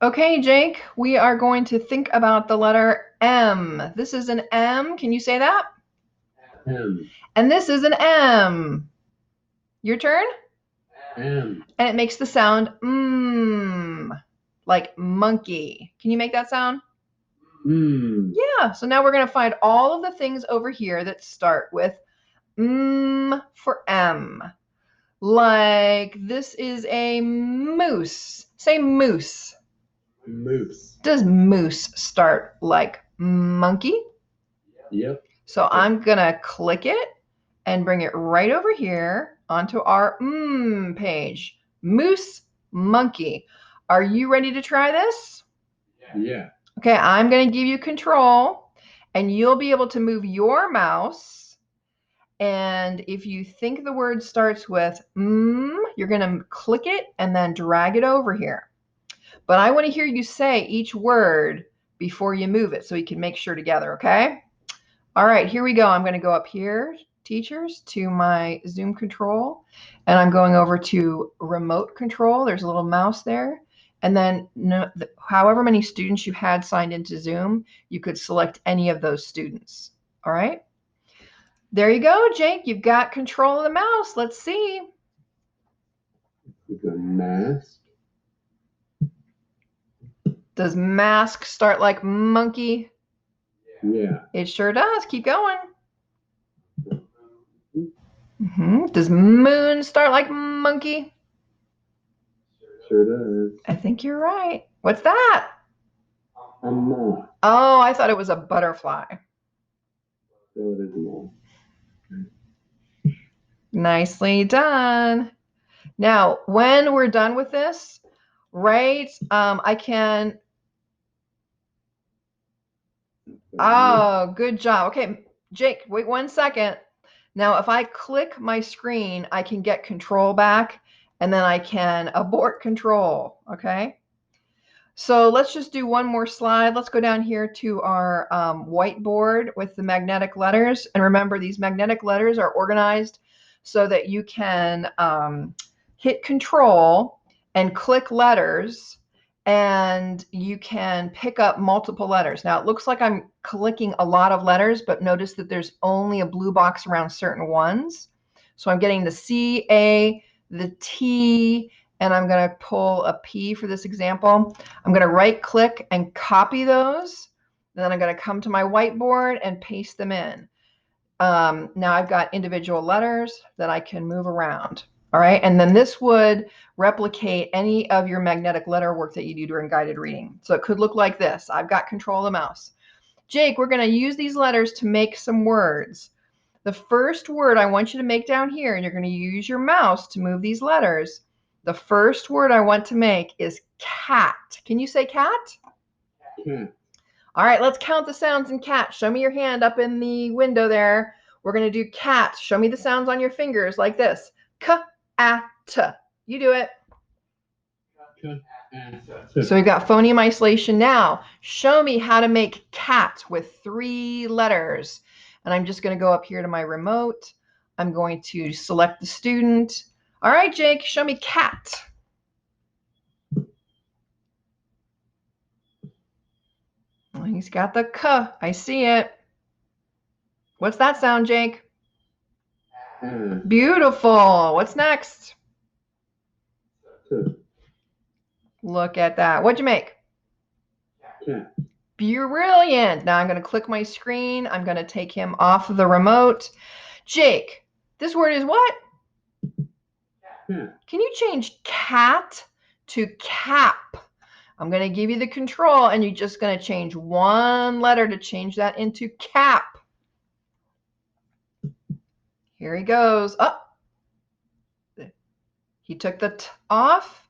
Okay, Jake, we are going to think about the letter M. This is an M. Can you say that? M. And this is an M. Your turn? M. And it makes the sound like monkey. Can you make that sound? Mm. Yeah, so now we're going to find all of the things over here that start with for M. Like this is a moose. Say moose. Moose. Does moose start like monkey? Yep. So I'm going to click it and bring it right over here onto our page. Moose, monkey. Are you ready to try this? Yeah. Okay, I'm going to give you control and you'll be able to move your mouse. And if you think the word starts with you're going to click it and then drag it over here. But I want to hear you say each word before you move it so we can make sure together, okay? All right, here we go. I'm going to go up here, teachers, to my Zoom control, and I'm going over to remote control. There's a little mouse there. And then however many students you had signed into Zoom, you could select any of those students. All right. There you go, Jake. You've got control of the mouse. Let's see. With a mask. Does mask start like monkey? Yeah. It sure does. Keep going. Does moon start like monkey? Sure does. I think you're right. What's that? A moth. Oh, I thought it was a butterfly. So it is a moth. Nicely done. Now, when we're done with this, right, I can, oh, good job. Okay, Jake, wait 1 second. Now, if I click my screen, I can get control back and then I can abort control, okay? So let's just do one more slide. Let's go down here to our whiteboard with the magnetic letters. And remember, these magnetic letters are organized so that you can hit control and click letters and you can pick up multiple letters. Now it looks like I'm clicking a lot of letters, but notice that there's only a blue box around certain ones. So I'm getting the C, A, the T, and I'm going to pull a P for this example. I'm going to right click and copy those. Then I'm going to come to my whiteboard and paste them in. Now I've got individual letters that I can move around. All right, and then this would replicate any of your magnetic letter work that you do during guided reading. So it could look like this. I've got control of the mouse. Jake, we're going to use these letters to make some words. The first word I want you to make down here, and you're going to use your mouse to move these letters. The first word I want to make is cat. Can you say cat? Cat. All right, let's count the sounds in cat. Show me your hand up in the window there. We're going to do cat. Show me the sounds on your fingers like this. K-A-T. You do it. So we've got phoneme isolation now. Show me how to make cat with 3 letters. And I'm just going to go up here to my remote. I'm going to select the student. All right, Jake, show me cat. He's got the K. I see it. What's that sound, Jake? Beautiful. What's next? Look at that. What'd you make? Cat. Brilliant. Now I'm going to click my screen. I'm going to take him off the remote. Jake, this word is what? Cat. Can you change cat to cap? I'm going to give you the control, and you're just going to change one letter to change that into cap. Here he goes. Oh, he took the T off.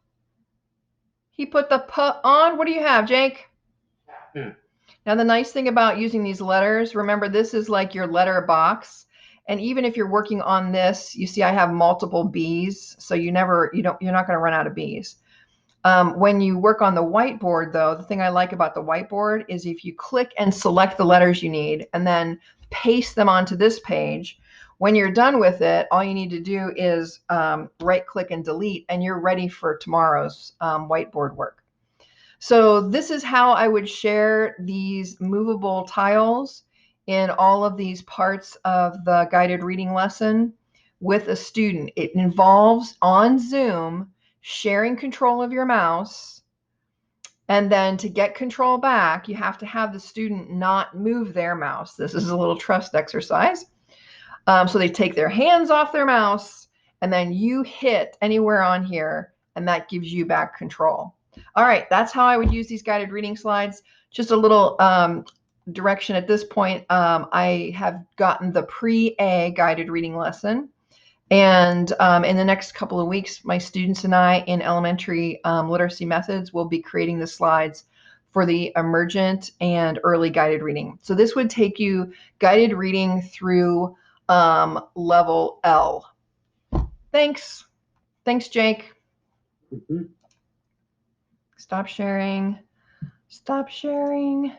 He put the P on. What do you have, Jake? Cat. Now, the nice thing about using these letters, remember, this is like your letter box. And even if you're working on this, you see I have multiple B's, so you're not going to run out of B's. When you work on the whiteboard, though, the thing I like about the whiteboard is if you click and select the letters you need and then paste them onto this page, when you're done with it, all you need to do is right click and delete, and you're ready for tomorrow's whiteboard work. So this is how I would share these movable tiles in all of these parts of the guided reading lesson with a student. It involves on Zoom sharing control of your mouse. And then to get control back, you have to have the student not move their mouse. This is a little trust exercise. So they take their hands off their mouse, and then you hit anywhere on here, and that gives you back control. All right, that's how I would use these guided reading slides. Just a little direction at this point. I have gotten the PreA guided reading lesson. And in the next couple of weeks, my students and I in elementary literacy methods will be creating the slides for the emergent and early guided reading. So this would take you guided reading through level L. Thanks. Thanks, Jake. Mm-hmm. Stop sharing. Stop sharing.